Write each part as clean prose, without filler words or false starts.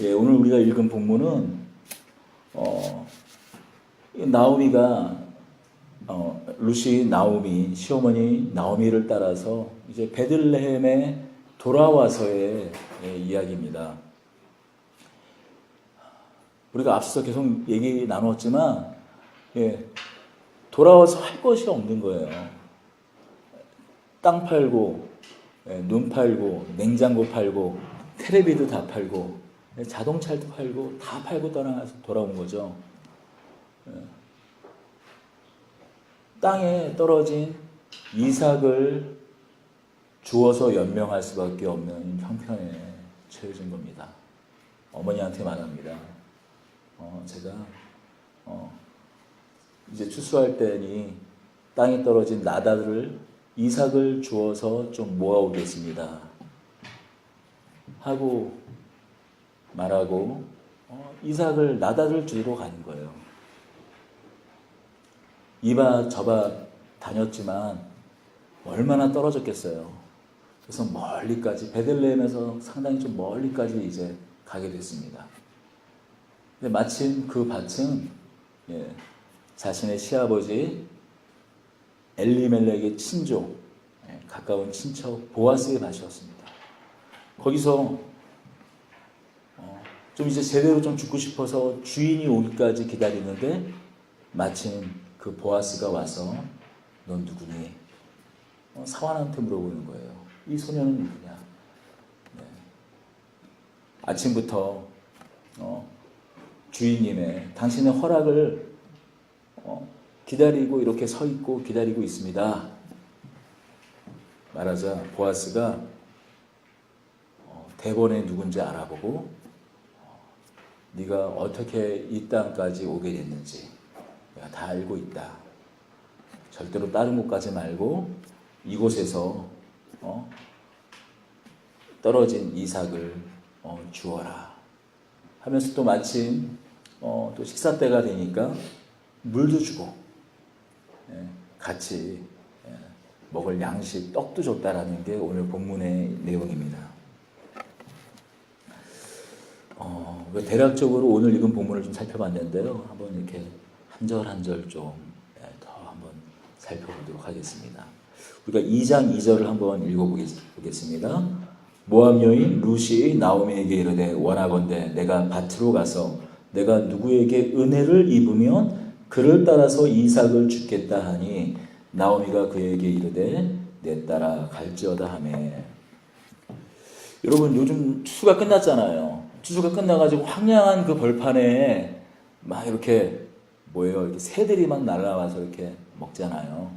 예, 오늘 우리가 읽은 본문은 나오미가 루시 나오미 시어머니 나오미를 따라서 이제 베들레헴에 돌아와서의 이야기입니다. 우리가 앞서서 계속 얘기 나눴지만 돌아와서 할 것이 없는 거예요. 땅 팔고 눈 팔고 냉장고 팔고 텔레비도 다 팔고 자동차도 팔고 다 팔고 떠나서 돌아온 거죠. 땅에 떨어진 이삭을 주어서 연명할 수밖에 없는 형편에 처해진 겁니다. 어머니한테 말합니다. 제가 이제 추수할 때니 땅에 떨어진 나다를 이삭을 주어서 좀 모아오겠습니다 하고 말하고 이삭을 나다를 주러 가는 거예요. 이봐 저봐 다녔지만 얼마나 떨어졌겠어요. 그래서 멀리까지 베들레헴에서 상당히 좀 멀리까지 이제 가게 됐습니다. 근데 마침 그 밭은 자신의 시아버지 엘리멜렉의 친족, 가까운 친척 보아스의 밭이었습니다. 거기서 좀 이제 제대로 좀 죽고 싶어서 주인이 오기까지 기다리는데 마침 그 보아스가 와서 넌 누구니? 사환한테 물어보는 거예요. 이 소녀는 누구냐? 아침부터 주인님의 당신의 허락을 기다리고 이렇게 서 있고 기다리고 있습니다. 말하자 보아스가 대번에 누군지 알아보고 네가 어떻게 이 땅까지 오게 됐는지 내가 다 알고 있다. 절대로 다른 곳 가지 말고 이곳에서 떨어진 이삭을 주어라 하면서 또 마침 또 식사 때가 되니까 물도 주고 같이 먹을 양식 떡도 줬다라는 게 오늘 본문의 내용입니다. 대략적으로 오늘 읽은 본문을 좀 살펴봤는데요. 한번 이렇게 한 절 한 절 좀 더 한번 살펴보도록 하겠습니다. 우리가 2장 2절을 한번 읽어보겠습니다. 모압 여인 루시 나오미에게 이르되 원하건대 내가 밭으로 가서 내가 누구에게 은혜를 입으면 그를 따라서 이삭을 주겠다 하니 나오미가 그에게 이르되 내 따라 갈지어다 하매. 여러분 요즘 추수가 끝났잖아요. 추수가 끝나가지고 황량한 그 벌판에 막 이렇게 이렇게 새들이 막 날아와서 이렇게 먹잖아요.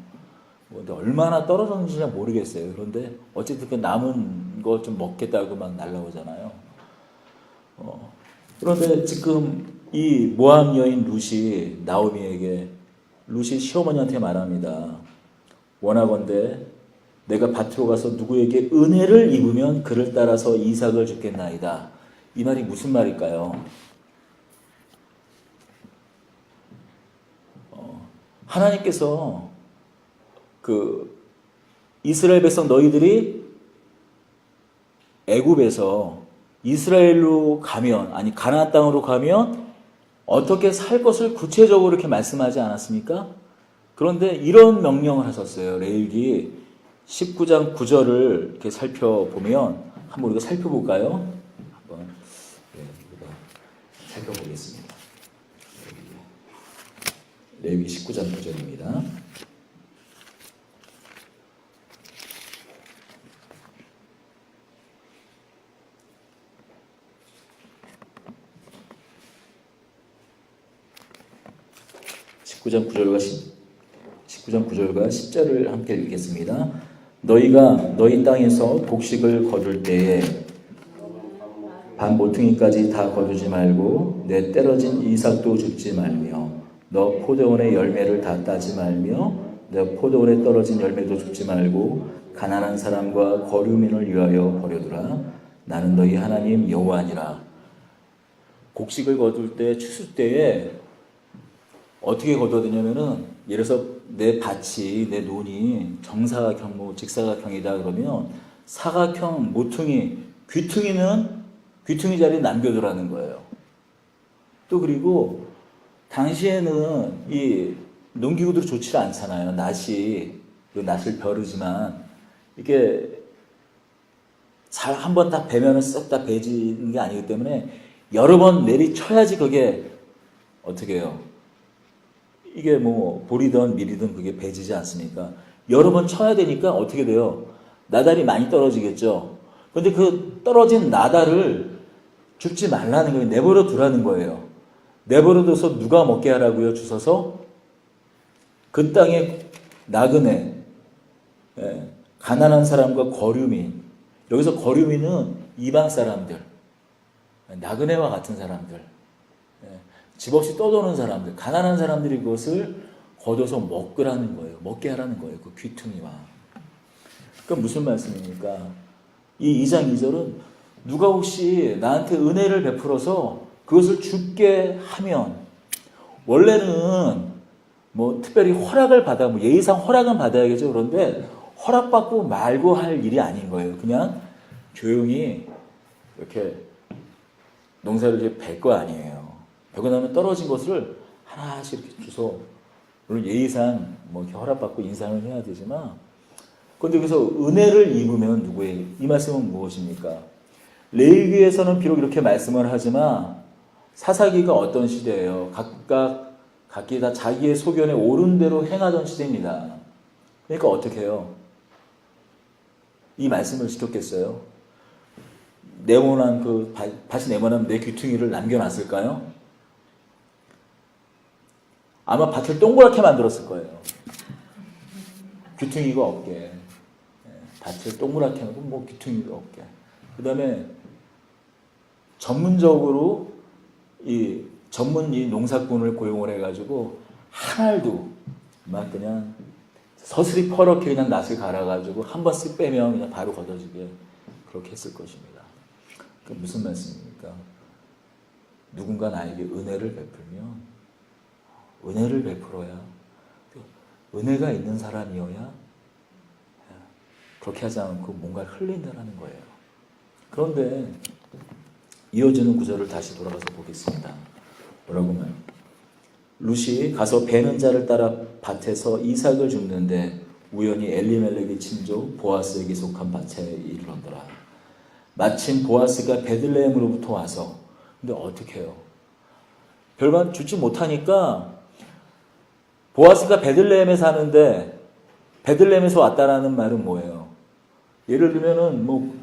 근데 얼마나 떨어졌는지 잘 모르겠어요. 그런데 어쨌든 그 남은 거 좀 먹겠다고 막 날아오잖아요. 그런데 지금 이 모압 여인 루시 나오미에게 루시 시어머니한테 말합니다. 원하건대 내가 밭으로 가서 누구에게 은혜를 입으면 그를 따라서 이삭을 주겠나이다. 이 말이 무슨 말일까요? 하나님께서 그 이스라엘 백성 너희들이 애굽에서 이스라엘로 가면 아니 가나안 땅으로 가면 어떻게 살 것을 구체적으로 이렇게 말씀하지 않았습니까? 그런데 이런 명령을 하셨어요. 레위기 19장 9절을 이렇게 살펴보면 한번 우리가 살펴볼까요? 한번 우리가 살펴보겠습니다. 레위기 19장 9절입니다. (19장 9절과 10절을 함께 읽겠습니다. 너희가 너희 땅에서 곡식을 거둘 때에 반 모퉁이까지 다 거두지 말고 내 떨어진 이삭도 줍지 말며 너 포도원의 열매를 다 따지 말며 내 포도원에 떨어진 열매도 줍지 말고 가난한 사람과 거류민을 위하여 버려두라. 나는 너희 하나님 여호와니라. 곡식을 거둘 때 추수 때에 어떻게 거둬야 되냐면은 예를 들어서 내 밭이 내 논이 정사각형 직사각형이다 그러면 사각형 모퉁이 귀퉁이는 귀퉁이 자리에 남겨두라는 거예요. 또 그리고 당시에는 이 농기구들이 좋지 않잖아요. 낫을 벼르지만 이게 잘 한번 딱 베면은 쓱 다 베지는 게 아니기 때문에 여러 번 내리쳐야지 그게 어떻게 해요? 이게 뭐 볼이든 밀이든 그게 베지지 않습니까? 여러 번 쳐야 되니까 어떻게 돼요? 나달이 많이 떨어지겠죠. 근데 그 떨어진 나달을 줍지 말라는 거예요. 내버려 두라는 거예요. 내버려 둬서 누가 먹게 하라고요? 주워서 그 땅에 나그네, 가난한 사람과 거류민. 여기서 거류민은 이방 사람들, 나그네와 같은 사람들, 집 없이 떠도는 사람들, 가난한 사람들이 그것을 거둬서 먹으라는 거예요. 먹게 하라는 거예요. 그 귀퉁이와. 그럼 무슨 말씀입니까? 이 2장 2절은 누가 혹시 나한테 은혜를 베풀어서 그것을 죽게 하면, 원래는 뭐 특별히 허락을 받아, 뭐 예의상 허락은 받아야겠죠. 그런데 허락받고 말고 할 일이 아닌 거예요. 그냥 조용히 이렇게 농사를 이제 벨 거 아니에요. 베고 나면 떨어진 것을 하나씩 이렇게 주워, 물론 예의상 뭐 이렇게 허락받고 인상을 해야 되지만, 그런데 여기서 은혜를 입으면 누구의, 이 말씀은 무엇입니까? 레위기에서는 비록 이렇게 말씀을 하지만 사사기가 어떤 시대예요? 각기 다 자기의 소견에 옳은 대로 행하던 시대입니다. 그러니까 어떻게 해요? 이 말씀을 지켰겠어요? 네모난 밭이 네모난 내 귀퉁이를 남겨놨을까요? 아마 밭을 동그랗게 만들었을 거예요. 귀퉁이가 없게. 밭을 동그랗게 하고 뭐 귀퉁이가 없게. 그 다음에 전문적으로 전문 농사꾼을 고용을 해가지고 한 알도 막 그냥 서슬이 퍼렇게 그냥 낫을 갈아가지고 한 번 쓱 빼면 그냥 바로 걷어지게 그렇게 했을 것입니다. 그 무슨 말씀입니까? 누군가 나에게 은혜를 베풀면 은혜를 베풀어야, 은혜가 있는 사람이어야 그렇게 하지 않고 뭔가를 흘린다라는 거예요. 그런데 이어지는 구절을 다시 돌아가서 보겠습니다. 뭐라고 말? 룻이 가서 베는 자를 따라 밭에서 이삭을 줍는데 우연히 엘리멜렉의 친족 보아스에게 속한 밭에 이르렀더라. 마침 보아스가 베들레헴으로부터 와서, 근데 어떻게 해요? 별반 주지 못하니까, 보아스가 베들레헴에 사는데 베들레헴에서 왔다라는 말은 뭐예요? 예를 들면은 뭐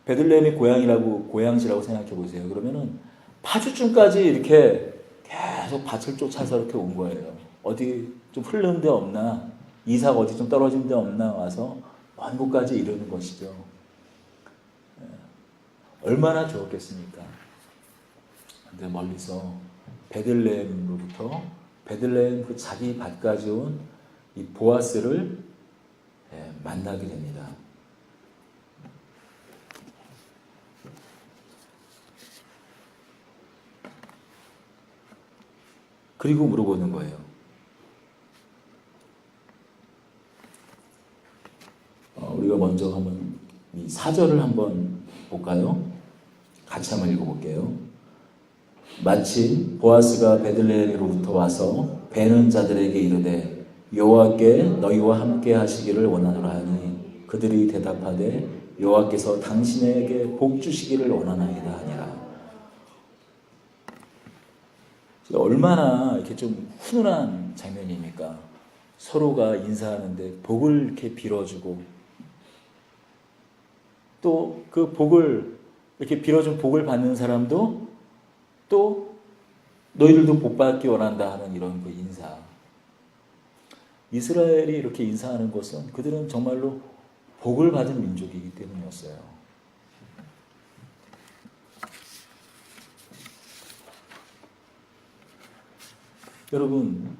베들레헴이 고향지라고 생각해 보세요. 그러면은 파주쯤까지 이렇게 계속 밭을 쫓아서 이렇게 온 거예요. 어디 좀 흐르는 데 없나, 이삭 어디 좀 떨어진 데 없나 와서 먼 곳까지 이르는 것이죠. 얼마나 좋았겠습니까? 근데 멀리서 베들레헴으로부터 베들레헴 그 자기 밭까지 온 이 보아스를 만나게 됩니다. 그리고 물어보는 거예요. 우리가 먼저 한번 이 4절을 한번 볼까요? 같이 한번 읽어볼게요. 마침 보아스가 베들레헴으로부터 와서 베는 자들에게 이르되 여호와께 너희와 함께 하시기를 원하노라 하니 그들이 대답하되 여호와께서 당신에게 복 주시기를 원하나이다 하니라. 얼마나 이렇게 좀 훈훈한 장면입니까? 서로가 인사하는데 복을 이렇게 빌어주고, 또 그 복을 이렇게 빌어준 복을 받는 사람도 또 너희들도 복 받기 원한다 하는 이런 그 인사. 이스라엘이 이렇게 인사하는 것은 그들은 정말로 복을 받은 민족이기 때문이었어요. 여러분,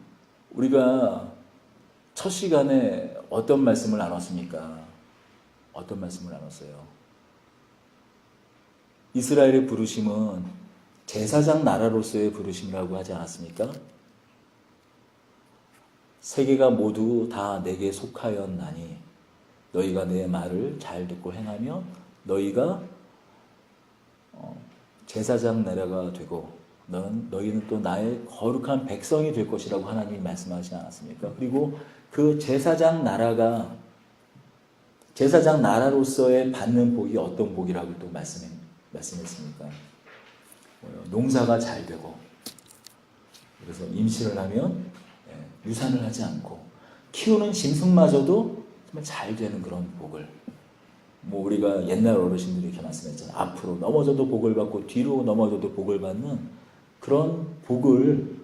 우리가 첫 시간에 어떤 말씀을 나눴습니까? 어떤 말씀을 나눴어요? 이스라엘의 부르심은 제사장 나라로서의 부르심이라고 하지 않았습니까? 세계가 모두 다 내게 속하였나니 너희가 내 말을 잘 듣고 행하면 너희가 제사장 나라가 되고 너희는 또 나의 거룩한 백성이 될 것이라고 하나님이 말씀하시지 않았습니까? 그리고 그 제사장 나라로서의 받는 복이 어떤 복이라고 또 말씀했습니까? 농사가 잘 되고, 그래서 임신을 하면 유산을 하지 않고 키우는 짐승마저도 정말 잘 되는 그런 복을, 우리가 옛날 어르신들이 이렇게 말씀했잖아요. 앞으로 넘어져도 복을 받고 뒤로 넘어져도 복을 받는 그런 복을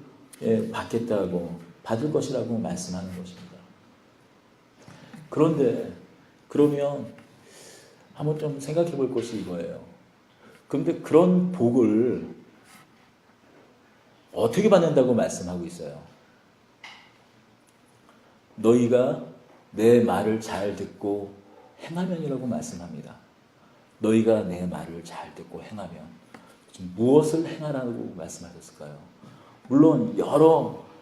받겠다고, 받을 것이라고 말씀하는 것입니다. 그런데 그러면 한번 좀 생각해 볼 것이 이거예요. 그런데 그런 복을 어떻게 받는다고 말씀하고 있어요? 너희가 내 말을 잘 듣고 행하면이라고 말씀합니다. 너희가 내 말을 잘 듣고 행하면, 무엇을 행하라고 말씀하셨을까요? 물론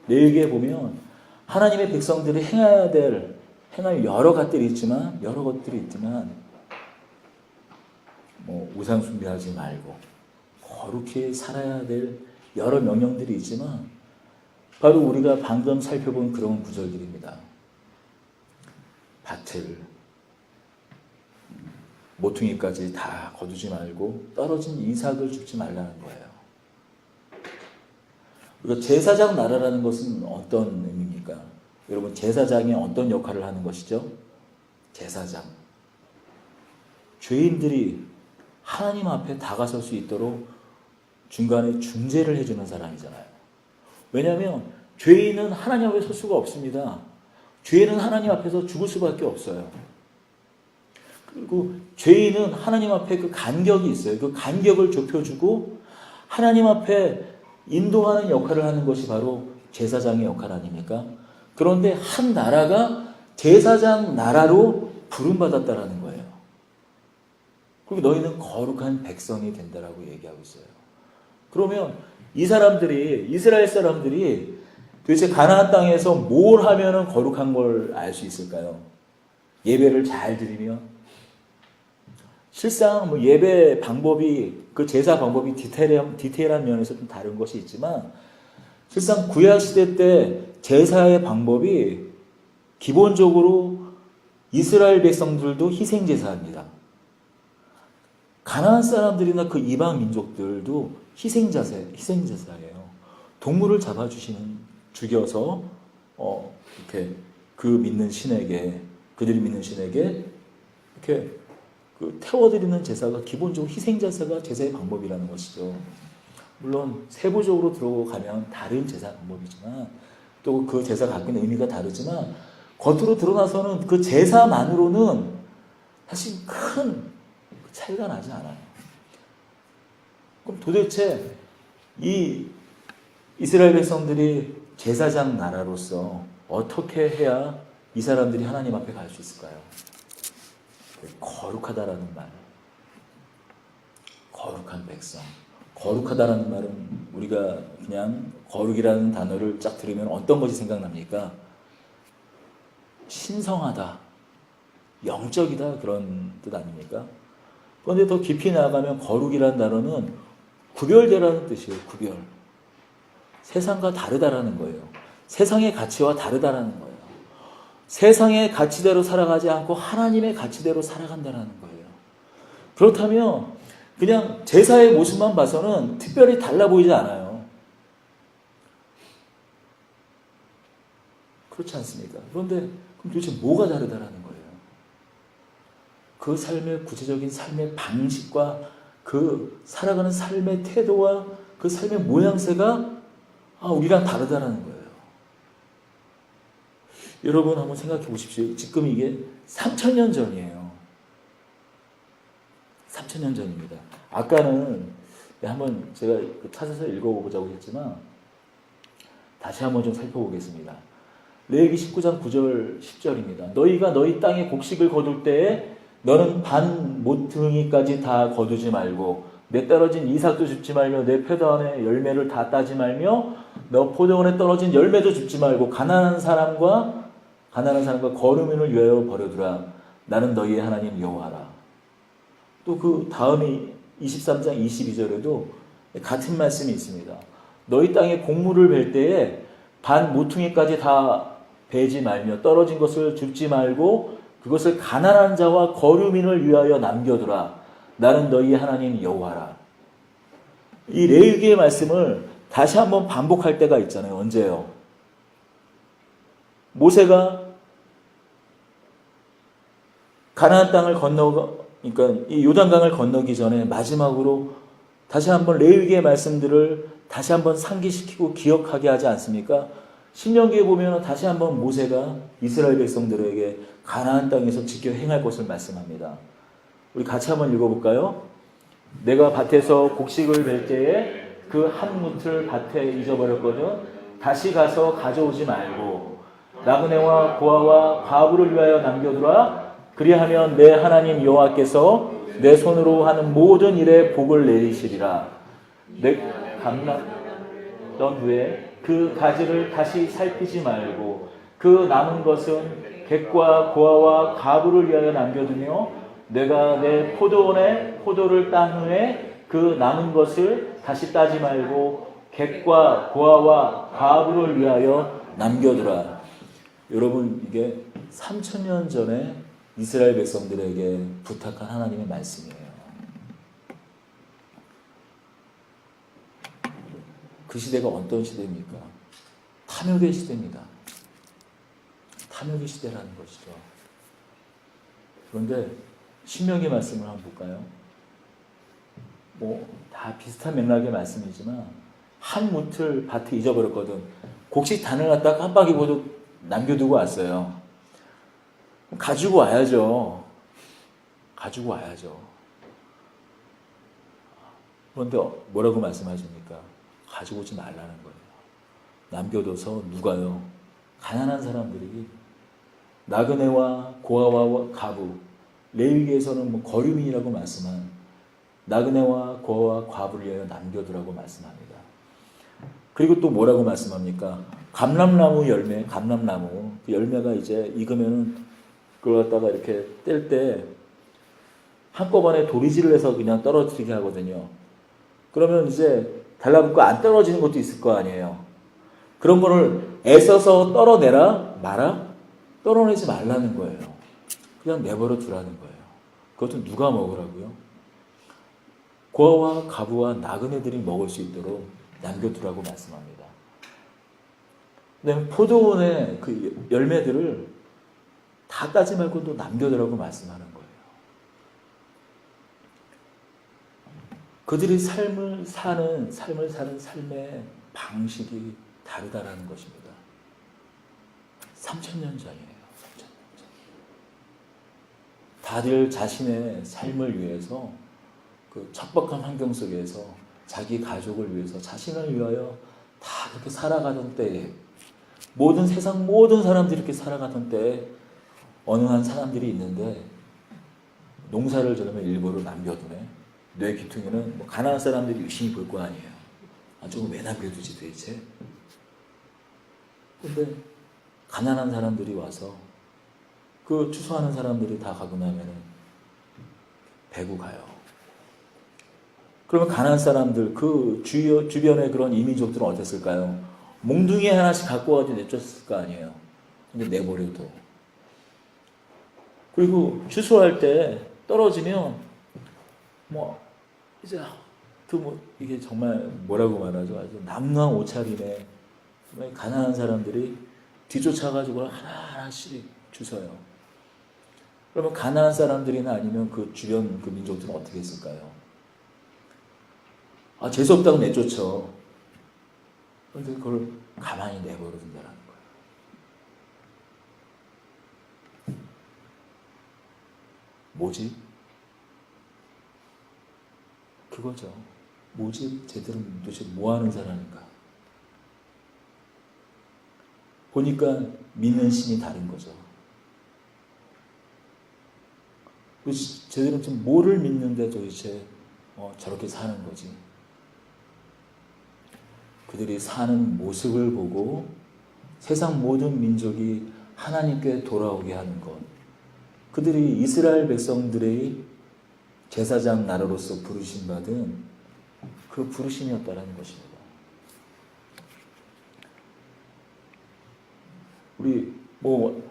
레위기에 보면 하나님의 백성들이 행할 여러 것들이 있지만 우상 숭배하지 말고 거룩히 살아야 될 여러 명령들이 있지만, 바로 우리가 방금 살펴본 그런 구절들입니다. 밭을 모퉁이까지 다 거두지 말고 떨어진 이삭을 줍지 말라는 거예요. 우리가 제사장 나라라는 것은 어떤 의미입니까? 여러분, 제사장이 어떤 역할을 하는 것이죠? 제사장, 죄인들이 하나님 앞에 다가설 수 있도록 중간에 중재를 해주는 사람이잖아요. 왜냐하면 죄인은 하나님 앞에 설 수가 없습니다. 죄인은 하나님 앞에서 죽을 수밖에 없어요. 그리고 죄인은 하나님 앞에 그 간격이 있어요. 그 간격을 좁혀주고 하나님 앞에 인도하는 역할을 하는 것이 바로 제사장의 역할 아닙니까? 그런데 한 나라가 제사장 나라로 부름받았다라는 거예요. 그리고 너희는 거룩한 백성이 된다라고 얘기하고 있어요. 그러면 이스라엘 사람들이 도대체 가나안 땅에서 뭘 하면은 거룩한 걸 알 수 있을까요? 예배를 잘 드리면? 실상 예배 방법이, 그 제사 방법이 디테일한 면에서 좀 다른 것이 있지만, 실상 구약 시대 때 제사의 방법이 기본적으로 이스라엘 백성들도 희생 제사입니다. 가나안 사람들이나 그 이방 민족들도 희생 제사예요. 동물을 죽여서 이렇게 그들이 믿는 신에게 이렇게 태워드리는 제사가 기본적으로 희생 제사가 제사의 방법이라는 것이죠. 물론 세부적으로 들어가면 다른 제사 방법이지만, 또 그 제사가 갖고 있는 의미가 다르지만, 겉으로 드러나서는 그 제사만으로는 사실 큰 차이가 나지 않아요. 그럼 도대체 이 이스라엘 백성들이 제사장 나라로서 어떻게 해야 이 사람들이 하나님 앞에 갈 수 있을까요? 거룩하다라는 말, 거룩한 백성. 거룩하다라는 말은 우리가 그냥 거룩이라는 단어를 쫙 들으면 어떤 것이 생각납니까? 신성하다, 영적이다, 그런 뜻 아닙니까? 그런데 더 깊이 나아가면 거룩이라는 단어는 구별되라는 뜻이에요. 구별. 세상과 다르다라는 거예요. 세상의 가치와 다르다라는 거예요. 세상의 가치대로 살아가지 않고 하나님의 가치대로 살아간다는 거예요. 그렇다면 그냥 제사의 모습만 봐서는 특별히 달라 보이지 않아요. 그렇지 않습니까? 그런데 그럼 도대체 뭐가 다르다라는 거예요? 그 삶의 구체적인 삶의 방식과 그 살아가는 삶의 태도와 그 삶의 모양새가 우리랑 다르다라는 거예요. 여러분 한번 생각해 보십시오. 지금 이게 3,000년 전이에요. 3,000년 전입니다. 아까는 한번 제가 찾아서 읽어보자고 했지만 다시 한번 좀 살펴보겠습니다. 레위기 19장 9절 10절입니다. 너희가 너희 땅에 곡식을 거둘 때에 너는 반 모퉁이까지 다 거두지 말고 내 떨어진 이삭도 줍지 말며 내 포도원의 열매를 다 따지 말며 너 포도원에 떨어진 열매도 줍지 말고 가난한 사람과 거르민을 위하여 버려두라. 나는 너희의 하나님 여호와라. 또 그 다음이 23장 22절에도 같은 말씀이 있습니다. 너희 땅에 곡물을 벨 때에 반 모퉁이까지 다 베지 말며 떨어진 것을 줍지 말고 그것을 가난한 자와 거류민을 위하여 남겨두라. 나는 너희 하나님 여호와라. 이 레위기의 말씀을 다시 한번 반복할 때가 있잖아요. 언제요? 모세가 가나안 땅을 그러니까 이 요단강을 건너기 전에 마지막으로 다시 한번 레위기의 말씀들을 다시 한번 상기시키고 기억하게 하지 않습니까? 신명기에 보면 다시 한번 모세가 이스라엘 백성들에게 가나안 땅에서 지켜 행할 것을 말씀합니다. 우리 같이 한번 읽어볼까요? 내가 밭에서 곡식을 벨 때에 그 한 뭇을 밭에 잊어버렸거든 다시 가서 가져오지 말고 나그네와 고아와 과부를 위하여 남겨두라. 그리하면 내 하나님 여호와께서 내 손으로 하는 모든 일에 복을 내리시리라. 내 감났던 후에 그 가지를 다시 살피지 말고 그 남은 것은 객과 고아와 과부를 위하여 남겨두며 내가 내 포도원에 포도를 딴 후에 그 남은 것을 다시 따지 말고 객과 고아와 과부를 위하여 남겨두라. 여러분, 이게 3000년 전에 이스라엘 백성들에게 부탁한 하나님의 말씀이에요. 그 시대가 어떤 시대입니까? 탐욕의 시대입니다. 탐욕의 시대라는 것이죠. 그런데 신명기 말씀을 한번 볼까요? 다 비슷한 맥락의 말씀이지만 한 뭇을 밭에 잊어버렸거든. 곡식 단을 갖다 깜빡이 보도 남겨두고 왔어요. 가지고 와야죠. 가지고 와야죠. 그런데 뭐라고 말씀하십니까? 가지고 오지 말라는 거예요. 남겨둬서 누가요? 가난한 사람들이 나그네와 고아와 과부, 레위기에서는 거류민이라고 말씀한 나그네와 고아와 과부를 위하여 남겨두라고 말씀합니다. 그리고 또 뭐라고 말씀합니까? 감람나무 열매, 감람나무 그 열매가 이제 익으면은 그걸 갖다가 이렇게 뗄 때 한꺼번에 도리지를 해서 그냥 떨어뜨리게 하거든요. 그러면 이제 달라붙고 안 떨어지는 것도 있을 거 아니에요. 그런 거를 애써서 떨어내라 마라? 떨어내지 말라는 거예요. 그냥 내버려 두라는 거예요. 그것도 누가 먹으라고요? 고아와 가부와 나그네들이 먹을 수 있도록 남겨두라고 말씀합니다. 그다음에 포도원의 그 열매들을 다 따지 말고 또 남겨두라고 말씀하는 거예요. 그들이 삶을 사는 삶의 방식이 다르다라는 것입니다. 3000년 전이에요. 3000년 전. 다들 자신의 삶을 위해서 그 척박한 환경 속에서 자기 가족을 위해서 자신을 위하여 다 그렇게 살아가던 때에 세상 모든 사람들이 이렇게 살아가던 때에 어느 한 사람들이 있는데 농사를 지으면 일부러 남겨두네. 뇌 귀퉁이는 가난한 사람들이 유심히 볼 거 아니에요. 저거 왜 남겨두지 도대체? 근데 가난한 사람들이 와서 그 추수하는 사람들이 다 가고 나면은 배고 가요. 그러면 가난한 사람들, 그 주변의 그런 이민족들은 어땠을까요? 몽둥이 하나씩 갖고 와서 내쫓았을 거 아니에요. 근데 내버려둬. 그리고 추수할 때 떨어지면 이제 이게 정말 뭐라고 말하죠? 아주 남루한 옷차림에 가난한 사람들이 뒤쫓아가지고 하나하나씩 주워요. 그러면 가난한 사람들이나 아니면 그 주변 그 민족들은 어떻게 했을까요? 재수없다고 내쫓어. 그런데 그걸 가만히 내버려 둔다는 거예요. 뭐지? 그거죠. 뭐지? 쟤들은 도대체 뭐 하는 사람인가? 보니까 믿는 신이 다른 거죠. 쟤들은 지금 뭐를 믿는데 도대체 저렇게 사는 거지? 그들이 사는 모습을 보고 세상 모든 민족이 하나님께 돌아오게 하는 것. 그들이 이스라엘 백성들의 제사장 나라로서 부르심 받은 그 부르심이었다라는 것입니다. 우리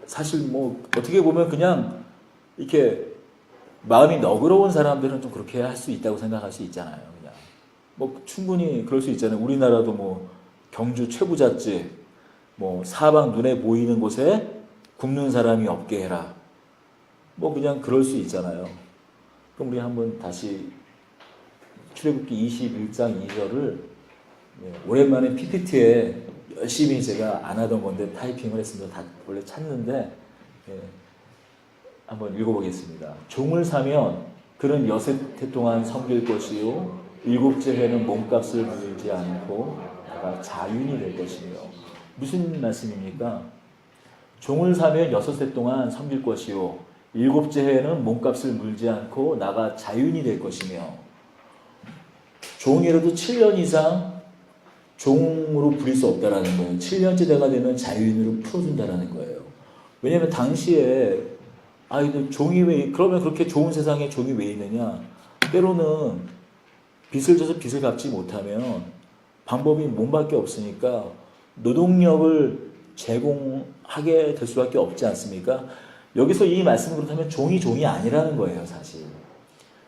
사실 어떻게 보면 그냥 이렇게 마음이 너그러운 사람들은 좀 그렇게 할 수 있다고 생각할 수 있잖아요. 그냥 충분히 그럴 수 있잖아요. 우리나라도 경주 최부잣집 사방 눈에 보이는 곳에 굶는 사람이 없게 해라. 그냥 그럴 수 있잖아요. 그럼 우리 한번 다시 출애굽기 21장 2절을 오랜만에 PPT에 열심히 제가 안 하던 건데 타이핑을 했습니다. 다 원래 찾는데 한번 읽어보겠습니다. 종을 사면 그는 6해 동안 섬길 것이요 7째 해는 몸값을 물지 않고 내가 자윤이 될 것이며. 무슨 말씀입니까? 종을 사면 6해 동안 섬길 것이요 7째 해에는 몸값을 물지 않고 나가 자윤이 될 것이며. 종이라도 7년 이상 종으로 부릴 수 없다라는 거예요. 7년째 돼가 되면 자유인으로 풀어준다라는 거예요. 왜냐하면 당시에 종이 그러면 그렇게 좋은 세상에 종이 왜 있느냐? 때로는 빚을 져서 빚을 갚지 못하면 방법이 몸밖에 없으니까 노동력을 제공하게 될 수밖에 없지 않습니까? 여기서 이 말씀을 그렇다면 종이 아니라는 거예요, 사실.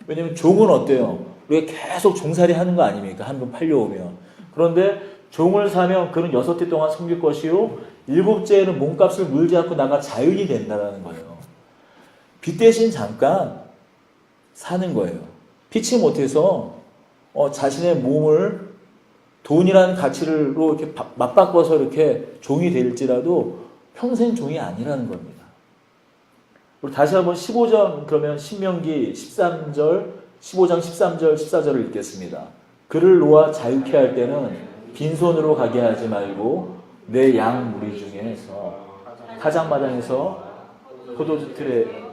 왜냐하면 종은 어때요? 우리가 계속 종살이 하는 거 아닙니까? 한 번 팔려오면. 그런데 종을 사면 그는 6해 동안 섬길 것이요 7째에는 몸값을 물지 않고 나가 자유인이 된다는 거예요. 빚 대신 잠깐 사는 거예요. 피치 못해서 자신의 몸을 돈이라는 가치로 이렇게 맞바꿔서 이렇게 종이 될지라도 평생 종이 아니라는 겁니다. 우리 다시 한번 15장 그러면 신명기 13절 15장 13절 14절을 읽겠습니다. 그를 놓아 자유케 할 때는 빈손으로 가게 하지 말고 내 양 무리 중에서 타작마당에서 포도주 틀에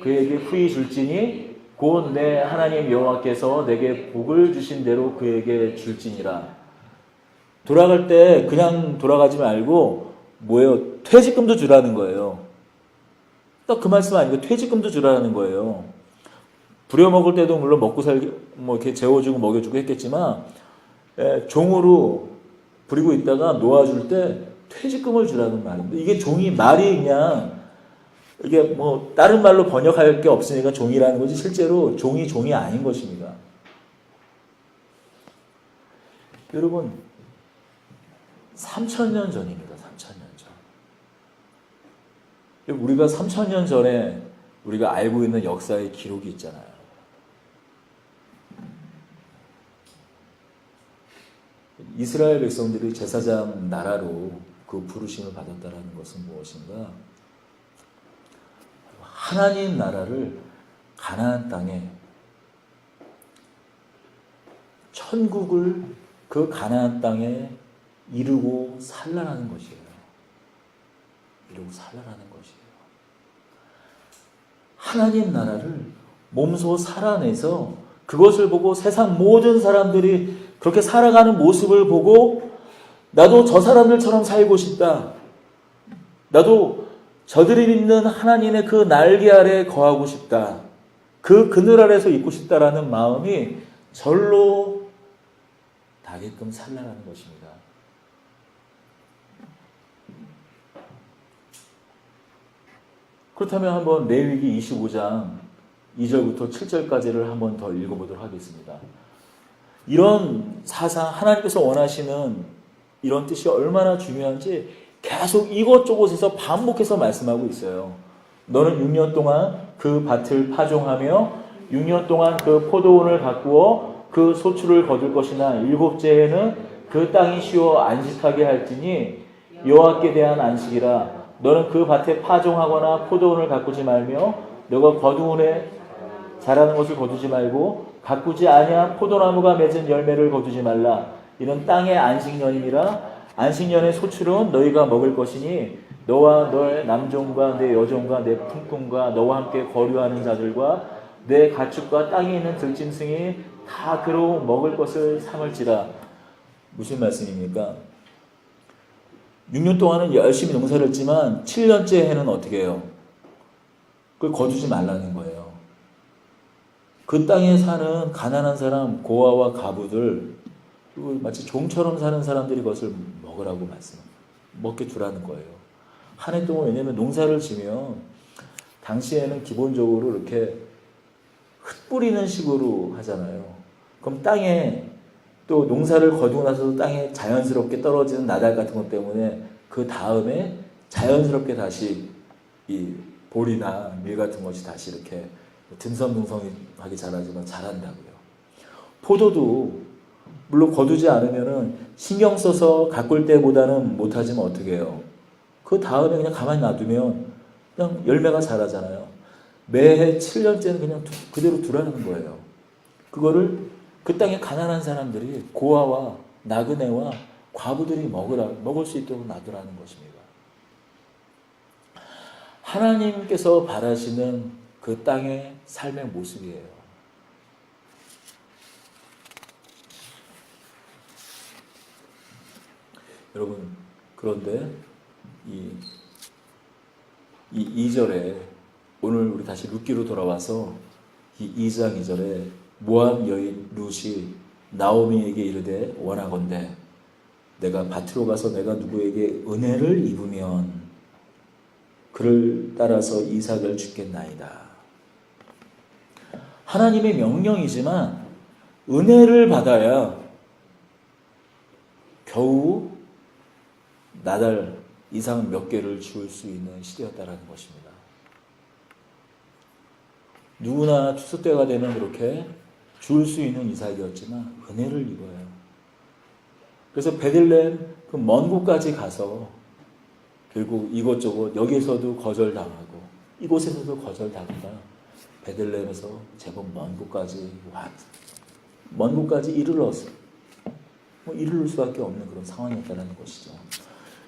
그에게 후히 줄지니 곧 내 하나님 여호와께서 내게 복을 주신 대로 그에게 줄지니라. 돌아갈 때 그냥 돌아가지 말고 퇴직금도 주라는 거예요. 딱 그 말씀 아니고 퇴직금도 주라는 거예요. 부려먹을 때도 물론 먹고 살기 이렇게 재워주고 먹여주고 했겠지만 종으로 부리고 있다가 놓아줄 때 퇴직금을 주라는 말입니다. 이게 종이 말이 그냥 이게 다른 말로 번역할 게 없으니까 종이라는 거지 실제로 종이 아닌 것입니다. 여러분 3,000년 전입니다. 3,000년 전. 우리가 3,000년 전에 우리가 알고 있는 역사의 기록이 있잖아요. 이스라엘 백성들이 제사장 나라로 그 부르심을 받았다는 것은 무엇인가? 하나님 나라를 가나안 땅에 천국을 그 가나안 땅에 이루고 살라라는 것이에요. 이루고 살라라는 것이에요. 하나님 나라를 몸소 살아내서 그것을 보고 세상 모든 사람들이 그렇게 살아가는 모습을 보고 나도 저 사람들처럼 살고 싶다. 나도 저들이 믿는 하나님의 그 날개 아래 거하고 싶다. 그 그늘 아래서 있고 싶다라는 마음이 절로 나게끔 살라라는 것입니다. 그렇다면 한번 레위기 25장 2절부터 7절까지를 한번 더 읽어보도록 하겠습니다. 이런 사상, 하나님께서 원하시는 이런 뜻이 얼마나 중요한지 계속 이것저것에서 반복해서 말씀하고 있어요. 너는 6년 동안 그 밭을 파종하며 6년 동안 그 포도원을 가꾸어 그 소출을 거둘 것이나 7째 해는 그 땅이 쉬어 안식하게 할지니 여호와께 대한 안식이라. 너는 그 밭에 파종하거나 포도원을 가꾸지 말며 너가 거두은 해 자라는 것을 거두지 말고 가꾸지 아니한 포도나무가 맺은 열매를 거두지 말라. 이는 땅의 안식년이니라. 안식년의 소출은 너희가 먹을 것이니 너와 너의 남종과 내 여종과 내 품꾼과 너와 함께 거류하는 자들과 내 가축과 땅에 있는 들짐승이 다 그로 먹을 것을 삼을지라. 무슨 말씀입니까? 6년 동안은 열심히 농사를 했지만 7년째 해는 어떻게 해요? 그걸 거두지 말라는 거예요. 그 땅에 사는 가난한 사람, 고아와 과부들, 그리고 마치 종처럼 사는 사람들이 그것을 먹으라고 먹게 두라는 거예요. 한 해 동안. 왜냐면 농사를 지면 당시에는 기본적으로 이렇게 흙 뿌리는 식으로 하잖아요. 그럼 땅에 또 농사를 거두고 나서 땅에 자연스럽게 떨어지는 나달 같은 것 때문에 그 다음에 자연스럽게 다시 볼이나 밀 같은 것이 다시 이렇게 듬성듬성하게 자라지만 자란다고요. 포도도 물론 거두지 않으면은 신경 써서 가꿀 때보다는 못하지만 어떻게 해요? 그 다음에 그냥 가만히 놔두면 그냥 열매가 자라잖아요. 매해 7년째는 그냥 그대로 두라는 거예요. 그거를 그 땅에 가난한 사람들이, 고아와 나그네와 과부들이 먹을 수 있도록 놔두라는 것입니다. 하나님께서 바라시는 그 땅의 삶의 모습이에요. 여러분, 그런데 이 2절에 오늘 우리 다시 룻기로 돌아와서 이 2장 2절에 모압 여인 룻이 나오미에게 이르되 원하건대 내가 밭으로 가서 내가 누구에게 은혜를 입으면 그를 따라서 이삭을 주겠나이다. 하나님의 명령이지만 은혜를 받아야 겨우 나달 이상 몇 개를 주울 수 있는 시대였다라는 것입니다. 누구나 추수 때가 되면 그렇게 주울 수 있는 이삭이었지만 은혜를 입어요. 그래서 베들레헴 그 먼 곳까지 가서 결국 이곳저곳 여기서도 거절당하고 이곳에서도 거절당하다 베들레헴에서 제법 먼 곳까지 이르렀어요. 이르를 수밖에 없는 그런 상황이었다는 것이죠.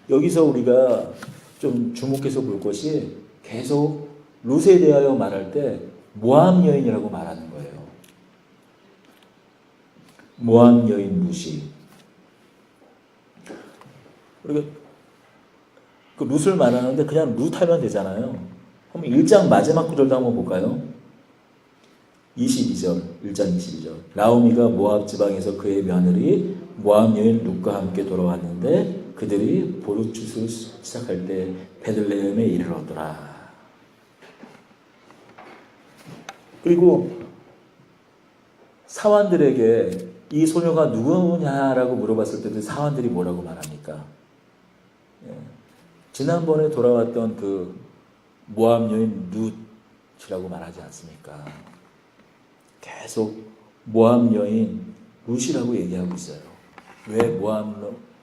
여기서 우리가 좀 주목해서 볼 것이 계속 룻에 대하여 말할 때 모압 여인이라고 말하는 거예요. 모압 여인 룻이. 우리가 그 룻을 말하는데 그냥 룻 하면 되잖아요. 그럼 1장 마지막 구절도 한번 볼까요? 22절, 1장 22절. 나오미가 모압 지방에서 그의 며느리 모압 여인 룻과 함께 돌아왔는데 그들이 보르추수를 시작할 때 베들레헴에 이르렀더라. 그리고 사환들에게 이 소녀가 누구냐라고 물어봤을 때도 사환들이 뭐라고 말합니까? 지난번에 돌아왔던 그 모압 여인 룻이라고 말하지 않습니까? 계속 모압 여인 룻이라고 얘기하고 있어요. 왜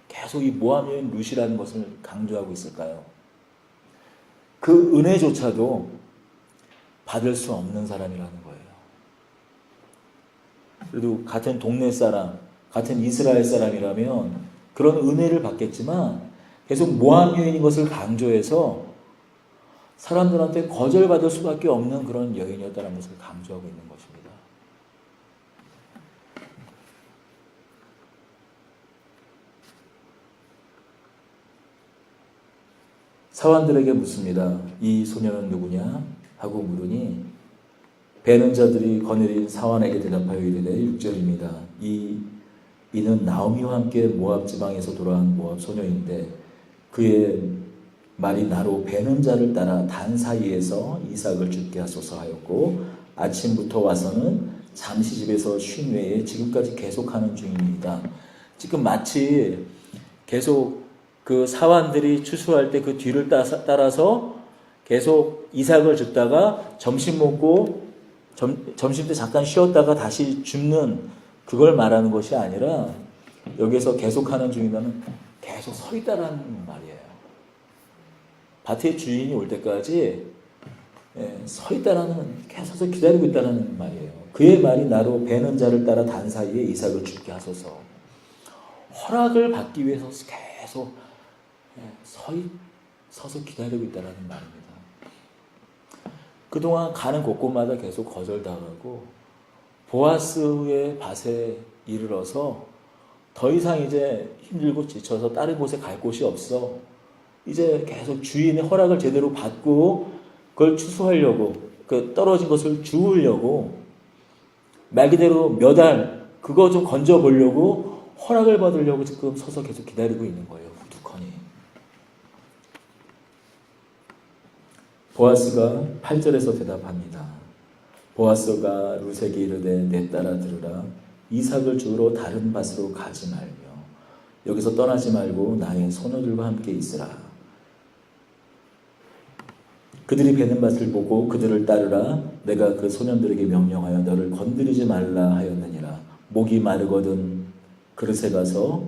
계속 이 모압 여인 룻이라는 것을 강조하고 있을까요? 그 은혜조차도 받을 수 없는 사람이라는 거예요. 그래도 같은 동네 사람, 같은 이스라엘 사람이라면 그런 은혜를 받겠지만 계속 모압 여인인 것을 강조해서 사람들한테 거절받을 수밖에 없는 그런 여인이었다는 것을 강조하고 있는 것입니다. 사환들에게 묻습니다. 이 소녀는 누구냐? 하고 물으니 베는 자들이 거느린 사환에게 대답하여 이르되 6절입니다. 이는 나오미와 함께 모압 지방에서 돌아온 모압 소녀인데 그의 말이 나로 베는 자를 따라 단 사이에서 이삭을 죽게 하소서 하였고 아침부터 와서는 잠시 집에서 쉰 외에 지금까지 계속하는 중입니다. 지금 마치 계속 그 사환들이 추수할 때 그 뒤를 따라서 계속 이삭을 줍다가 점심 먹고 점심 때 잠깐 쉬었다가 다시 줍는 그걸 말하는 것이 아니라 여기서 계속하는 중이라는 계속 서 있다라는 말이에요. 밭의 주인이 올 때까지 서 있다라는, 계속 기다리고 있다라는 말이에요. 그의 말이 나로 베는 자를 따라 단 사이에 이삭을 죽게 하소서. 허락을 받기 위해서 계속 서서 기다리고 있다라는 말입니다. 그동안 가는 곳곳마다 계속 거절당하고 보아스의 밭에 이르러서 더 이상 이제 힘들고 지쳐서 다른 곳에 갈 곳이 없어. 이제 계속 주인의 허락을 제대로 받고 그걸 추수하려고, 그 떨어진 것을 주우려고 말 그대로 몇 알 그거 좀 건져 보려고 허락을 받으려고 지금 서서 계속 기다리고 있는 거예요. 우두커니. 보아스가 8절에서 대답합니다. 보아스가 룻에게 이르되 내 딸아 들으라. 이삭을 주우러 다른 밭으로 가지 말며 여기서 떠나지 말고 나의 소녀들과 함께 있으라. 그들이 베는 밭을 보고 그들을 따르라. 내가 그 소년들에게 명령하여 너를 건드리지 말라 하였느니라. 목이 마르거든 그릇에 가서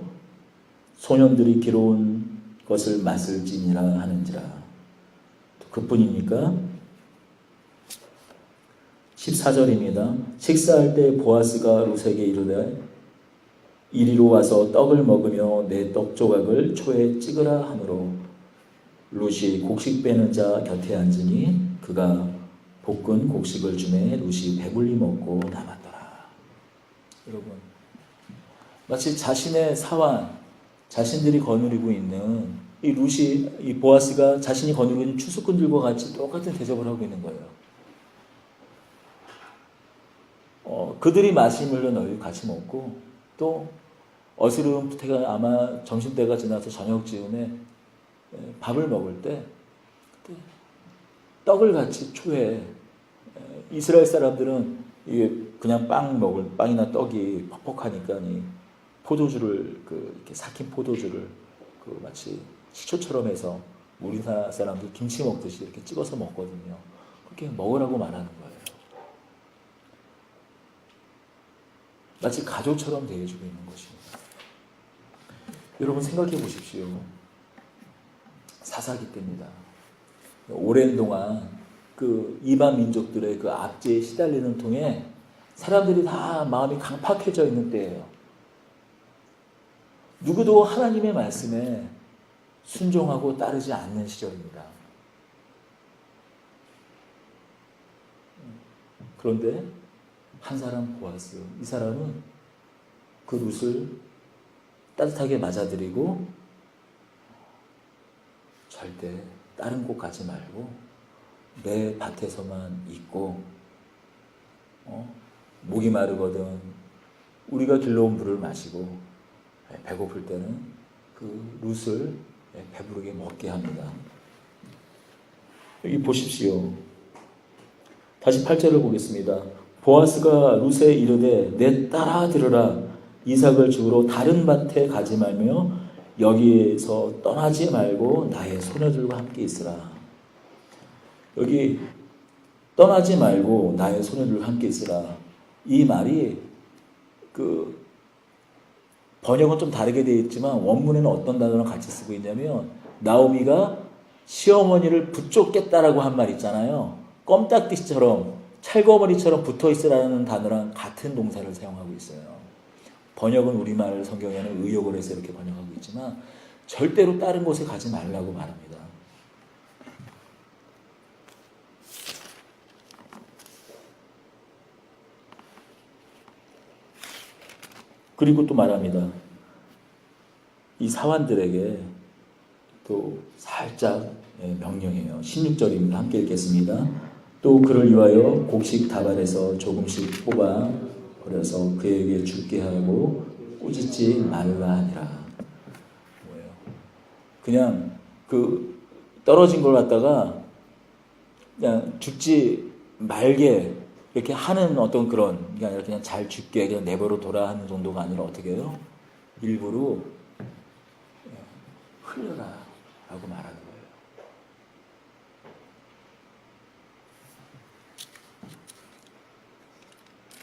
소년들이 기로운 것을 맛을지니라 하는지라. 그뿐입니까? 14절입니다. 식사할 때 보아스가 룻에게 이르되 이리로 와서 떡을 먹으며 내 떡 조각을 초에 찍으라 하므로 룻이 곡식 빼는 자 곁에 앉으니 그가 볶은 곡식을 주매 룻이 배불리 먹고 남았더라. 여러분, 마치 자신의 사환, 자신들이 거느리고 있는 이 룻이, 이 보아스가 자신이 거느리고 있는 추수꾼들과 같이 똑같은 대접을 하고 있는 거예요. 그들이 마시물로 너희 같이 먹고 또 어스름부터가 아마 점심때가 지나서 저녁 즈음에 밥을 먹을 때 떡을 같이 초에 이스라엘 사람들은 이게 그냥 빵이나 떡이 퍽퍽하니까 이 포도주를 이렇게 삭힌 포도주를 마치 식초처럼 해서 우리나라 사람들 김치 먹듯이 이렇게 찍어서 먹거든요. 그렇게 먹으라고 말하는 거예요. 마치 가족처럼 대해주고 있는 것입니다. 여러분 생각해 보십시오. 사사기 때입니다. 오랜 동안 그 이방 민족들의 그 압제에 시달리는 통에 사람들이 다 마음이 강팍해져 있는 때예요. 누구도 하나님의 말씀에 순종하고 따르지 않는 시절입니다. 그런데 한 사람 보아스, 이 사람은 그 룻을 따뜻하게 맞아들이고 절대 다른 곳 가지 말고 내 밭에서만 있고 목이 마르거든 우리가 길러온 물을 마시고 배고플 때는 그 룻을 배부르게 먹게 합니다. 여기 보십시오. 다시 8절을 보겠습니다. 보아스가 룻에 이르되 내 딸아 들으라. 이삭을 주우러 다른 밭에 가지 말며 여기에서 떠나지 말고 나의 소녀들과 함께 있으라. 여기 떠나지 말고 나의 소녀들과 함께 있으라. 이 말이 그 번역은 좀 다르게 되어 있지만 원문에는 어떤 단어랑 같이 쓰고 있냐면 나오미가 시어머니를 붙잡겠다라고 한 말 있잖아요. 껌딱지처럼 찰거머리처럼 붙어있으라는 단어랑 같은 동사를 사용하고 있어요. 번역은 우리말 성경에는 의역을 해서 이렇게 번역하고 있지만 절대로 다른 곳에 가지 말라고 말합니다. 그리고 또 말합니다. 이 사환들에게 또 살짝 명령해요. 16절입니다. 함께 읽겠습니다. 또 그를 위하여 곡식 다발에서 조금씩 뽑아 버려서 그에게 죽게 하고 꾸짖지 말라 하니라. 뭐예요? 그냥 그 떨어진 걸 갖다가 그냥 죽지 말게 이렇게 하는 어떤 그런 게 아니라 그냥 잘 죽게 그냥 내버려 둬라 하는 정도가 아니라 어떻게 해요? 일부러 흘려라 라고 말하는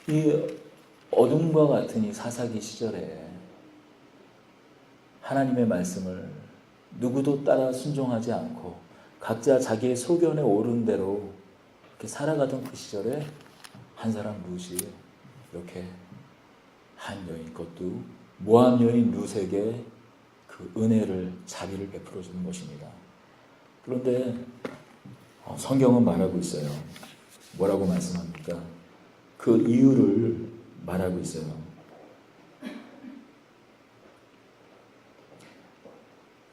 거예요. 이 어둠과 같은 이 사사기 시절에 하나님의 말씀을 누구도 따라 순종하지 않고 각자 자기의 소견에 오른 대로 이렇게 살아가던 그 시절에 한 사람 룻이 이렇게 한 여인, 그것도 모압 여인 룻에게 그 은혜를, 자비를 베풀어 주는 것입니다. 그런데 성경은 말하고 있어요. 뭐라고 말씀합니까? 그 이유를 말하고 있어요.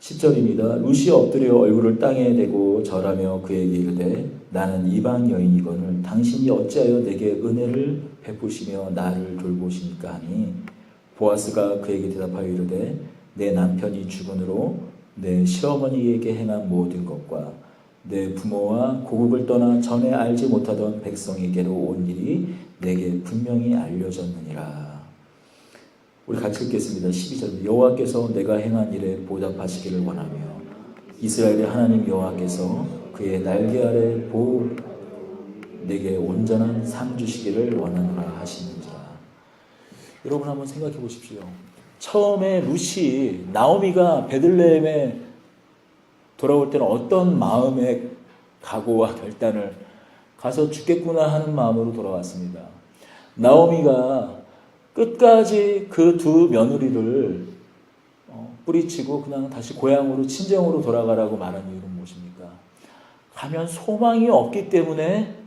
10절입니다. 룻이 엎드려 얼굴을 땅에 대고 절하며 그에게 이르되 나는 이방 여인이거늘 당신이 어찌하여 내게 은혜를 베푸시며 나를 돌보시니까 하니 보아스가 그에게 대답하여 이르되 내 남편이 죽은으로 내 시어머니에게 행한 모든 것과 내 부모와 고국을 떠나 전에 알지 못하던 백성에게로 온 일이 내게 분명히 알려졌느니라. 우리 같이 읽겠습니다. 12절 여호와께서 내가 행한 일에 보답하시기를 원하며 이스라엘의 하나님 여호와께서 그의 날개 아래 내게 온전한 상 주시기를 원하노라 하시는지라. 여러분 한번 생각해 보십시오. 처음에 룻이 나오미가 베들레헴에 돌아올 때는 어떤 마음의 각오와 결단을 가서 죽겠구나 하는 마음으로 돌아왔습니다. 나오미가 끝까지 그 두 며느리를 뿌리치고 그냥 다시 고향으로 친정으로 돌아가라고 말한 이유는 무엇입니까? 가면 소망이 없기 때문에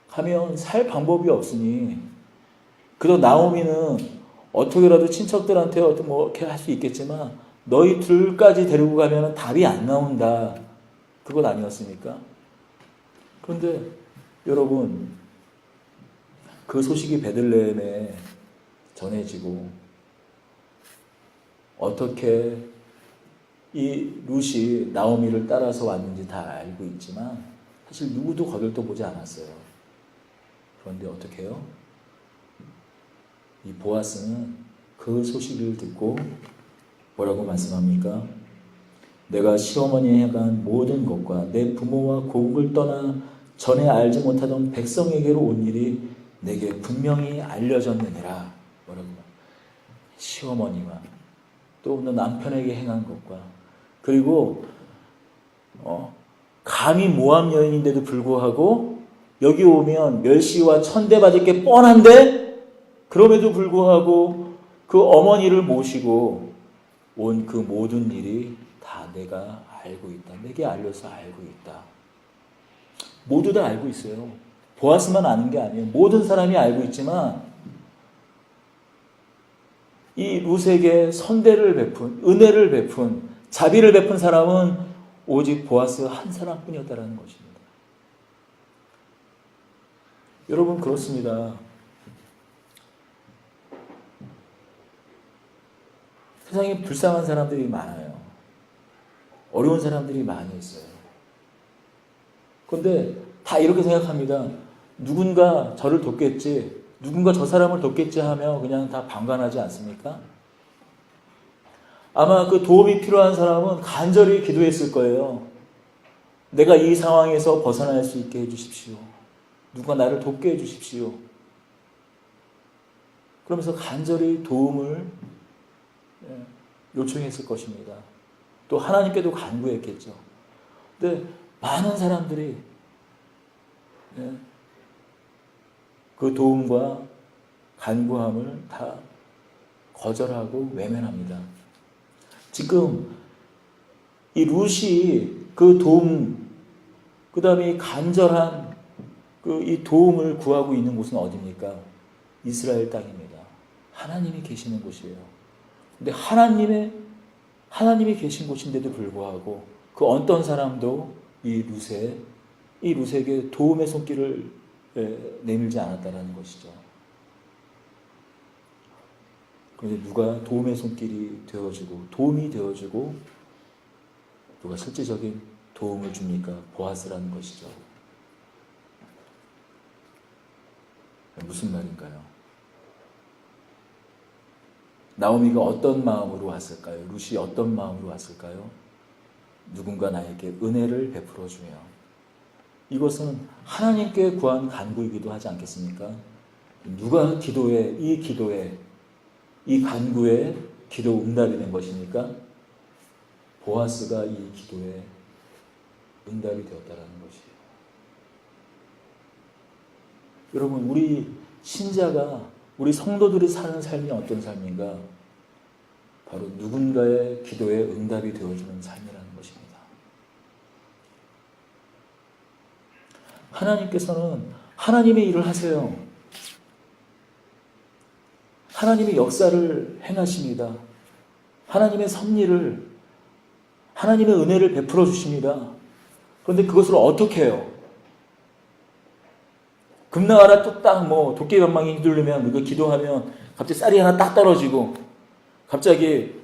가면 살 방법이 없으니 그래도 나오미는 어떻게라도 친척들한테 뭐 이렇게 할 수 있겠지만 너희 둘까지 데리고 가면 답이 안 나온다. 그건 아니었습니까? 그런데 여러분 그 소식이 베들레헴에 전해지고 어떻게 이 룻이 나오미를 따라서 왔는지 다 알고 있지만 사실 누구도 거들떠보지 않았어요. 그런데 어떻게 해요? 이 보아스는 그 소식을 듣고 뭐라고 말씀합니까? 내가 시어머니에 행한 모든 것과 내 부모와 고국을 떠나 전에 알지 못하던 백성에게로 온 일이 내게 분명히 알려졌느니라. 뭐라고? 시어머니와 또 남편에게 행한 것과 그리고 감히 모압 여인인데도 불구하고 여기 오면 멸시와 천대받을 게 뻔한데 그럼에도 불구하고 그 어머니를 모시고 온 그 모든 일이 다 내가 알고 있다. 내게 알려서 알고 있다. 모두 다 알고 있어요. 보아스만 아는 게 아니에요. 모든 사람이 알고 있지만 이 룻에게 선대를 베푼, 은혜를 베푼, 자비를 베푼 사람은 오직 보아스 한 사람뿐이었다라는 것입니다. 여러분 그렇습니다. 세상에 불쌍한 사람들이 많아요. 어려운 사람들이 많이 있어요. 그런데 다 이렇게 생각합니다. 누군가 저를 돕겠지, 누군가 저 사람을 돕겠지 하며 그냥 다 방관하지 않습니까? 아마 그 도움이 필요한 사람은 간절히 기도했을 거예요. 내가 이 상황에서 벗어날 수 있게 해주십시오. 누가 나를 돕게 해주십시오. 그러면서 간절히 도움을 요청했을 것입니다. 또 하나님께도 간구했겠죠. 근데 많은 사람들이 그 도움과 간구함을 다 거절하고 외면합니다. 지금 이 룻이 그 도움, 그 다음에 간절한 이 도움을 구하고 있는 곳은 어디입니까? 이스라엘 땅입니다. 하나님이 계시는 곳이에요. 근데 하나님이 계신 곳인데도 불구하고 그 어떤 사람도 이 룻에게 도움의 손길을 내밀지 않았다는 것이죠. 그런데 누가 도움의 손길이 되어주고 도움이 되어주고 누가 실질적인 도움을 줍니까? 보아스라는 것이죠. 무슨 말인가요? 나오미가 어떤 마음으로 왔을까요? 룻이 어떤 마음으로 왔을까요? 누군가 나에게 은혜를 베풀어 주며, 이것은 하나님께 구한 간구이기도 하지 않겠습니까? 누가 이 간구에 기도 응답이 된 것입니까? 보아스가 이 기도에 응답이 되었다라는 것이에요. 여러분, 우리 신자가, 우리 성도들이 사는 삶이 어떤 삶인가? 바로 누군가의 기도에 응답이 되어주는 삶이라는 것입니다. 하나님께서는 하나님의 일을 하세요. 하나님의 역사를 행하십니다. 하나님의 섭리를, 하나님의 은혜를 베풀어 주십니다. 그런데 그것을 어떻게 해요? 금나와라 뚝딱 뭐 도깨비방망이 휘두르면 이거 기도하면 갑자기 쌀이 하나 딱 떨어지고 갑자기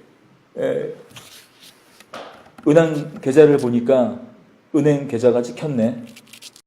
은행 계좌를 보니까 은행 계좌가 찍혔네.